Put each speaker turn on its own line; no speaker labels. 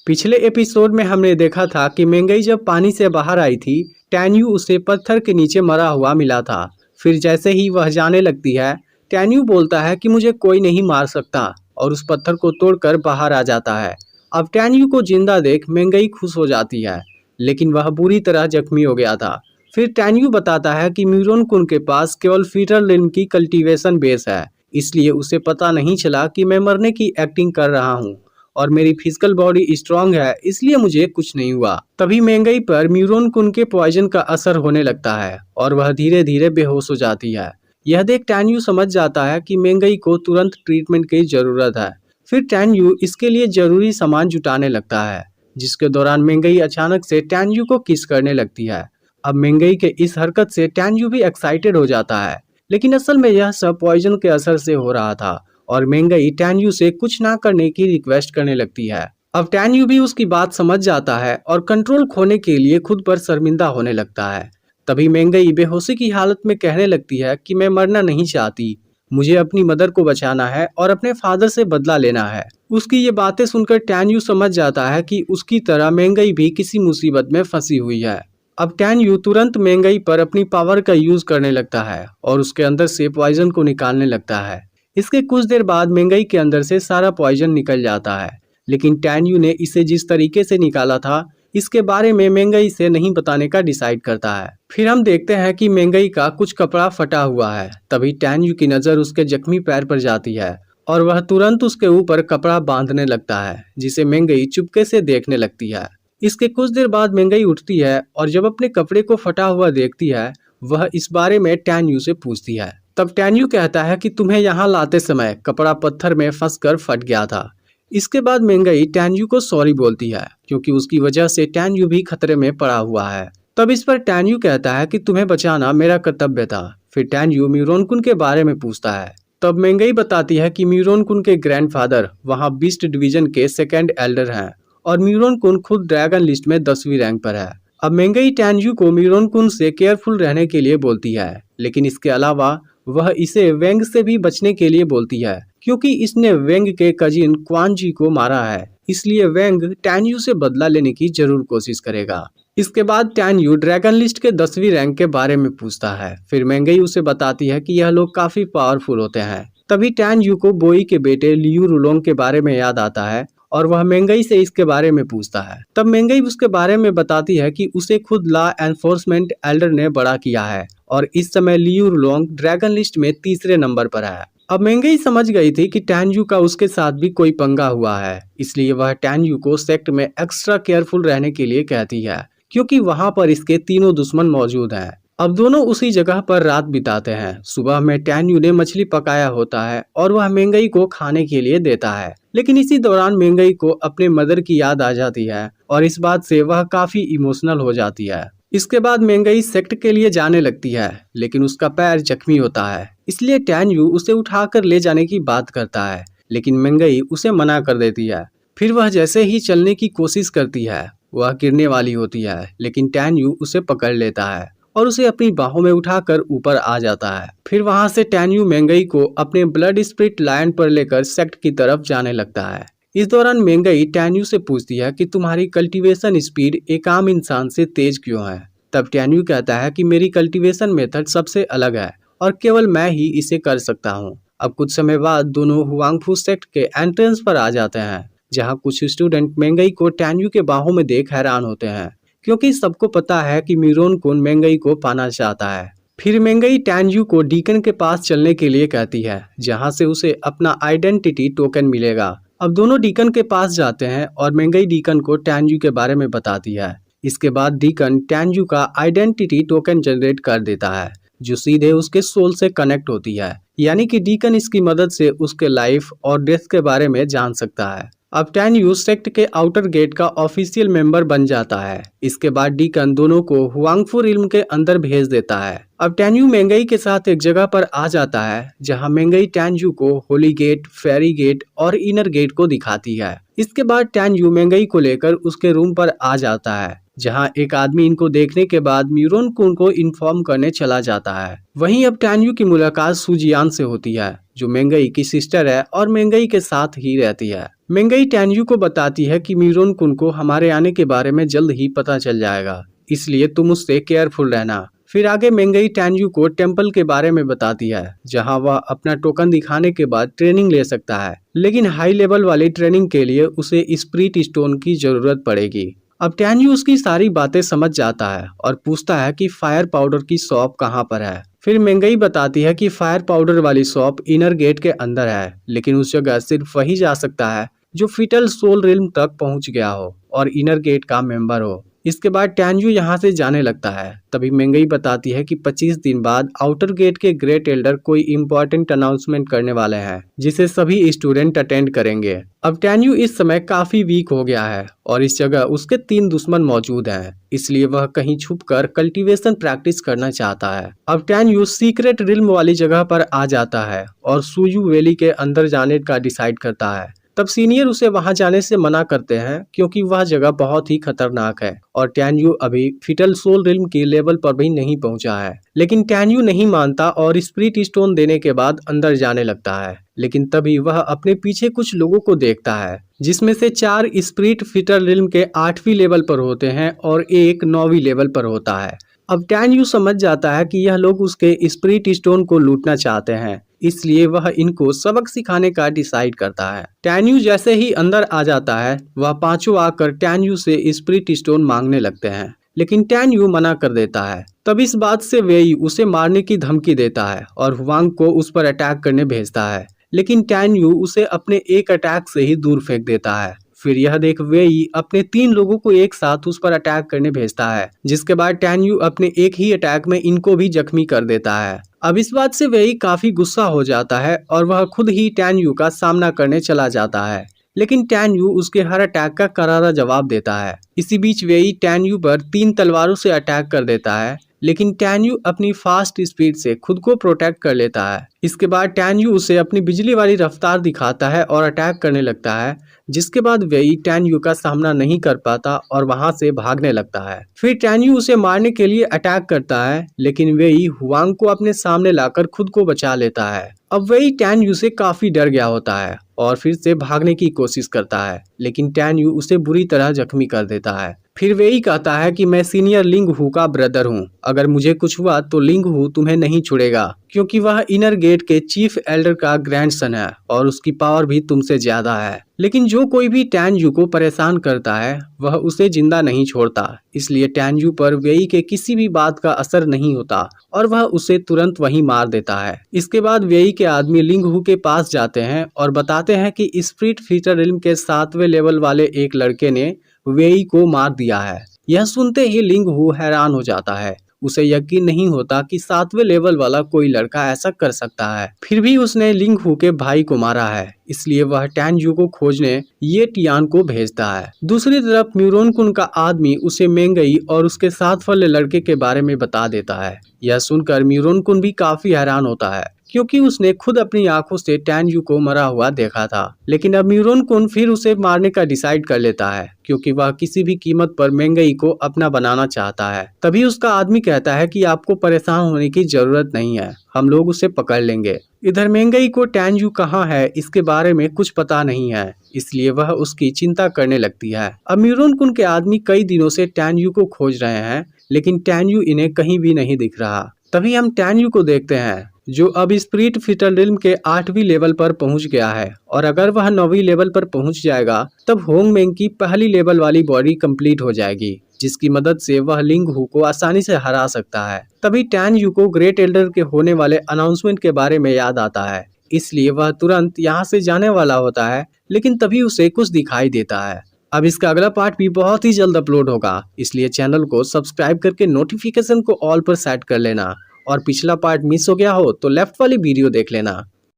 पिछले एपिसोड में हमने देखा था कि मेंगई जब पानी से बाहर आई थी, टैन्यू उसे पत्थर के नीचे मरा हुआ मिला था। फिर जैसे ही वह जाने लगती है, टैन्यू बोलता है कि मुझे कोई नहीं मार सकता और उस पत्थर को तोड़कर बाहर आ जाता है। अब टैन्यू को जिंदा देख मेंगई खुश हो जाती है, लेकिन वह बुरी तरह जख्मी हो गया था। फिर टैन्यू बताता है कि म्यूरोन कुन के पास केवल फीटर लिन की कल्टीवेशन बेस है, इसलिए उसे पता नहीं चला कि मैं मरने की एक्टिंग कर रहा हूँ और मेरी फिजिकल बॉडी स्ट्रांग है, इसलिए मुझे कुछ नहीं हुआ। तभी मेंगई पर म्यूरोन कुन के पॉइजन का असर होने लगता है और वह धीरे धीरे बेहोश हो जाती है। यह देख टैन्यू समझ जाता है कि मेंगई को तुरंत ट्रीटमेंट की जरूरत है। फिर टैन्यू इसके लिए जरूरी सामान जुटाने लगता है, जिसके दौरान मेंगई अचानक से टैन्यू को किस करने लगती है। अब मेंगई के इस हरकत से टैन्यू भी एक्साइटेड हो जाता है, लेकिन असल में यह सब पॉइजन के असर से हो रहा था और मेंगई टैन्यू से कुछ ना करने की रिक्वेस्ट करने लगती है। अब टैन्यू भी उसकी बात समझ जाता है और कंट्रोल खोने के लिए खुद पर शर्मिंदा होने लगता है। तभी मेंगई बेहोशी की हालत में कहने लगती है कि मैं मरना नहीं चाहती, मुझे अपनी मदर को बचाना है और अपने फादर से बदला लेना है। उसकी ये बातें सुनकर टैन्यू समझ जाता है कि उसकी तरह मेंगई भी किसी मुसीबत में फंसी हुई है। अब टैन्यू तुरंत मेंगई पर अपनी पावर का यूज करने लगता है और उसके अंदर से पॉइजन को निकालने लगता है। इसके कुछ देर बाद मेंगई के अंदर से सारा पॉइजन निकल जाता है, लेकिन टैन्यू ने इसे जिस तरीके से निकाला था इसके बारे में मेंगई से नहीं बताने का डिसाइड करता है। फिर हम देखते हैं कि मेंगई का कुछ कपड़ा फटा हुआ है। तभी टैन्यू की नजर उसके जख्मी पैर पर जाती है और वह तुरंत उसके ऊपर कपड़ा बांधने लगता है, जिसे मेंगई चुपके से देखने लगती है। इसके कुछ देर बाद मेंगई उठती है और जब अपने कपड़े को फटा हुआ देखती है, वह इस बारे में टैन्यू से पूछती है। तब टैन्यू कहता है कि तुम्हें यहाँ लाते समय कपड़ा पत्थर में फंसकर फट गया था। इसके बाद मेंगई टैन्यू को सॉरी बोलती है, क्योंकि उसकी वजह से टैन्यू भी खतरे में पड़ा हुआ है। तब इस पर टैन्यू कहता है कि तुम्हें बचाना मेरा कर्तव्य था। फिर टैन्यू म्यूरोन कुन के बारे में पूछता है। तब मेंगई बताती है कि म्यूरोन कुन के ग्रैंडफादर वहाँ बीस्ट डिवीजन के सेकेंड एल्डर हैं और म्यूरोन कुन खुद ड्रैगन लिस्ट में 10वीं रैंक पर है। अब मेंगई टैन्यू को म्यूरोन कुन से केयरफुल रहने के लिए बोलती है, लेकिन इसके अलावा वह इसे वेंग से भी बचने के लिए बोलती है, क्योंकि इसने वेंग के कजिन क्वान जी को मारा है, इसलिए वेंग टैन्यू से बदला लेने की जरूर कोशिश करेगा। इसके बाद टैन्यू ड्रैगन लिस्ट के 10वीं रैंक के बारे में पूछता है। फिर मेंगई उसे बताती है कि यह लोग काफी पावरफुल होते हैं। तभी टैन्यू को बोई के बेटे लियू रुलोंग के बारे में याद आता है और वह मेंगई से इसके बारे में पूछता है। तब मेंगई उसके बारे में बताती है कि उसे खुद लॉ एनफोर्समेंट एल्डर ने बड़ा किया है और इस समय लियू रुलोंग ड्रैगन लिस्ट में 3रे नंबर पर है। अब मेंगई समझ गई थी कि टैन्यू का उसके साथ भी कोई पंगा हुआ है, इसलिए वह टैन्यू को सेक्ट में एक्स्ट्रा केयरफुल रहने के लिए कहती है, क्योंकि वहां पर इसके तीनों दुश्मन मौजूद हैं। अब दोनों उसी जगह पर रात बिताते हैं। सुबह में टैन्यू ने मछली पकाया होता है और वह मेंगई को खाने के लिए देता है, लेकिन इसी दौरान मेंगई को अपने मदर की याद आ जाती है और इस बात से वह काफी इमोशनल हो जाती है। इसके बाद मेंगई सेक्ट के लिए जाने लगती है, लेकिन उसका पैर जख्मी होता है, इसलिए टैन्यू उसे उठाकर ले जाने की बात करता है, लेकिन मेंगई उसे मना कर देती है। फिर वह जैसे ही चलने की कोशिश करती है, वह गिरने वाली होती है, लेकिन टैन्यू उसे पकड़ लेता है और उसे अपनी बाहों में उठाकर ऊपर आ जाता है। फिर वहां से टैन्यू मेंगई को अपने ब्लड स्पिरिट लायन पर लेकर सेक्ट की तरफ जाने लगता है। इस दौरान मेंगई टैन्यू से पूछती है कि तुम्हारी कल्टीवेशन स्पीड एक आम इंसान से तेज क्यों है। तब टैन्यू कहता है कि मेरी कल्टीवेशन मेथड सबसे अलग है और केवल मैं ही इसे कर सकता हूँ। अब कुछ समय बाद दोनों हुआंगफू सेक्ट के एंट्रेंस पर आ जाते हैं, जहाँ कुछ स्टूडेंट मेंगई को टैन्यू के बाहों में देख हैरान होते हैं, क्योंकि सबको पता है कि म्यूरोन कुन मेंगई को पाना चाहता है। फिर मेंगई टैन्यू को डीकन के पास चलने के लिए कहती है, जहां से उसे अपना आइडेंटिटी टोकन मिलेगा। अब दोनों डीकन के पास जाते हैं और मेंगई डीकन को टैन्यू के बारे में बताती है। इसके बाद डीकन टैन्यू का आइडेंटिटी टोकन जनरेट कर देता है, जो सीधे उसके सोल से कनेक्ट होती है, यानी कि डीकन इसकी मदद से उसके लाइफ और डेथ के बारे में जान सकता है। अब टैन्यू सेक्ट के आउटर गेट का ऑफिशियल मेंबर बन जाता है। इसके बाद डीकन दोनों को हुआंगफू रिल्म के अंदर भेज देता है। अब टैन्यू मेंगई के साथ एक जगह पर आ जाता है, जहां मेंगई टैन्यू को होली गेट, फेरी गेट और इनर गेट को दिखाती है। इसके बाद टैन्यू मेंगई को लेकर उसके रूम पर आ जाता है, जहां एक आदमी इनको देखने के बाद म्यूरोन कुन को इन्फॉर्म करने चला जाता है। वहीं अब टैन्यू की मुलाकात सुजियान से होती है, जो मेंगई की सिस्टर है और मेंगई के साथ ही रहती है। मेंगई टैन्यू को बताती है कि मीरोन कुन को हमारे आने के बारे में जल्द ही पता चल जाएगा, इसलिए तुम उससे केयरफुल रहना। फिर आगे मेंगई टैन्यू को टेम्पल के बारे में बताती है, जहां वह अपना टोकन दिखाने के बाद ट्रेनिंग ले सकता है, लेकिन हाई लेवल वाली ट्रेनिंग के लिए उसे स्पिरिट स्टोन की जरूरत पड़ेगी। अब टैन्यू उसकी सारी बातें समझ जाता है और पूछता है कि फायर पाउडर की शॉप कहाँ पर है। फिर मेंगई बताती है कि फायर पाउडर वाली शॉप इनर गेट के अंदर है, लेकिन उस जगह सिर्फ वही जा सकता है जो फिटल सोल रिल्म तक पहुंच गया हो और इनर गेट का मेंबर हो। इसके बाद टैन्यू यहाँ से जाने लगता है। तभी मेंगई बताती है कि 25 दिन बाद आउटर गेट के ग्रेट एल्डर कोई इम्पोर्टेंट अनाउंसमेंट करने वाले हैं, जिसे सभी स्टूडेंट अटेंड करेंगे। अब टैन्यू इस समय काफी वीक हो गया है और इस जगह उसके 3 दुश्मन मौजूद हैं, इसलिए वह कहीं छुपकर कल्टीवेशन प्रैक्टिस करना चाहता है। अब टैन्यू सीक्रेट रिल्म वाली जगह पर आ जाता है और सुयू वैली के अंदर जाने का डिसाइड करता है। तब सीनियर उसे वहां जाने से मना करते हैं क्योंकि वह जगह बहुत ही खतरनाक है और टैन्यू अभी फिटल सोल रिल्म के लेवल पर भी नहीं पहुंचा है। लेकिन टैन्यू नहीं मानता और स्पिरिट स्टोन देने के बाद अंदर जाने लगता है। लेकिन तभी वह अपने पीछे कुछ लोगों को देखता है, जिसमें से 4 स्पिरिट फिटल रिल्म के 8वीं लेवल पर होते हैं और एक 9वीं लेवल पर होता है। अब टैन्यू समझ जाता है कि यह लोग उसके स्पिरिट स्टोन को लूटना चाहते हैं, इसलिए वह इनको सबक सिखाने का डिसाइड करता है। टैन्यू जैसे ही अंदर आ जाता है, वह पांचों आकर टैन्यू से स्पिरिट स्टोन मांगने लगते हैं, लेकिन टैन्यू मना कर देता है। तब इस बात से वेई उसे मारने की धमकी देता है और हुआंग को उस पर अटैक करने भेजता है, लेकिन टैन्यू उसे अपने एक अटैक से ही दूर फेंक देता है। फिर यह देख वेई अपने 3 लोगों को एक साथ उस पर अटैक करने भेजता है, जिसके बाद टैन्यू अपने एक ही अटैक में इनको भी जख्मी कर देता है। अब इस बात से वेई काफी गुस्सा हो जाता है और वह खुद ही टैन्यू का सामना करने चला जाता है, लेकिन टैन्यू उसके हर अटैक का करारा जवाब देता है। इसी बीच वेई टैन्यू पर 3 तलवारों से अटैक कर देता है, लेकिन टैन्यू अपनी फास्ट स्पीड से खुद को प्रोटेक्ट कर लेता है। इसके बाद टैन्यू उसे अपनी बिजली वाली रफ्तार दिखाता है और अटैक करने लगता है, जिसके बाद वेई टैन्यू का सामना नहीं कर पाता और वहां से भागने लगता है। फिर टैन्यू उसे मारने के लिए अटैक करता है, लेकिन वेई हुआंग को अपने सामने लाकर खुद को बचा लेता है। अब वेई टैन्यू से काफी डर गया होता है और फिर से भागने की कोशिश करता है, लेकिन टैन्यू उसे बुरी तरह जख्मी कर देता है। फिर वेई कहता है कि मैं सीनियर लिंग हू का ब्रदर हूँ, अगर मुझे कुछ हुआ तो लिंग हू तुम्हें नहीं छोड़ेगा, क्योंकि वह इनर गेट के चीफ एल्डर का ग्रैंडसन है और उसकी पावर भी तुमसे ज्यादा है। लेकिन जो कोई भी टैन्यू को परेशान करता है वह उसे जिंदा नहीं छोड़ता, इसलिए टैन्यू पर वेई के किसी भी बात का असर नहीं होता और वह उसे तुरंत वहीं मार देता है। इसके बाद वेई के आदमी लिंग हू के पास जाते हैं और बताते हैं कि स्पिरिट फीचर रिल्म के 7वें लेवल वाले एक लड़के ने वेई को मार दिया है। यह सुनते ही लिंग हू हैरान हो जाता है, उसे यकीन नहीं होता कि 7वें लेवल वाला कोई लड़का ऐसा कर सकता है। फिर भी उसने लिंग हू के भाई को मारा है, इसलिए वह टैन्यू को खोजने ये टियान को भेजता है। दूसरी तरफ म्यूरोन कुन का आदमी उसे मेंगई और उसके साथ वाले लड़के के बारे में बता देता है। यह सुनकर म्यूरोन कुन भी काफी हैरान होता है, क्योंकि उसने खुद अपनी आंखों से टैन्यू को मरा हुआ देखा था। लेकिन अब म्यूरोन कुन फिर उसे मारने का डिसाइड कर लेता है, क्योंकि वह किसी भी कीमत पर मेंगई को अपना बनाना चाहता है। तभी उसका आदमी कहता है कि आपको परेशान होने की जरूरत नहीं है, हम लोग उसे पकड़ लेंगे। इधर मेंगई को टैन्यू कहाँ है इसके बारे में कुछ पता नहीं है, इसलिए वह उसकी चिंता करने लगती है। अब म्यूरोन कुन के आदमी कई दिनों से टैन्यू को खोज रहे हैं, लेकिन टैन्यू इन्हें कहीं भी नहीं दिख रहा। तभी हम टैन्यू को देखते हैं, जो अब स्पिरिट फिटल रिल्म के 8वीं लेवल पर पहुंच गया है, और अगर वह 9वीं लेवल पर पहुंच जाएगा तब होंग मेंग की पहली लेवल वाली बॉडी कंप्लीट हो जाएगी, जिसकी मदद से वह लिंग हू को आसानी से हरा सकता है। तभी टैन्यू को ग्रेट एल्डर के होने वाले अनाउंसमेंट के बारे में याद आता है, इसलिए वह तुरंत यहाँ से जाने वाला होता है, लेकिन तभी उसे कुछ दिखाई देता है। अब इसका अगला पार्ट भी बहुत ही जल्द अपलोड होगा, इसलिए चैनल को सब्सक्राइब करके नोटिफिकेशन को ऑल पर सेट कर लेना, और पिछला पार्ट मिस हो गया हो तो लेफ्ट वाली वीडियो देख लेना।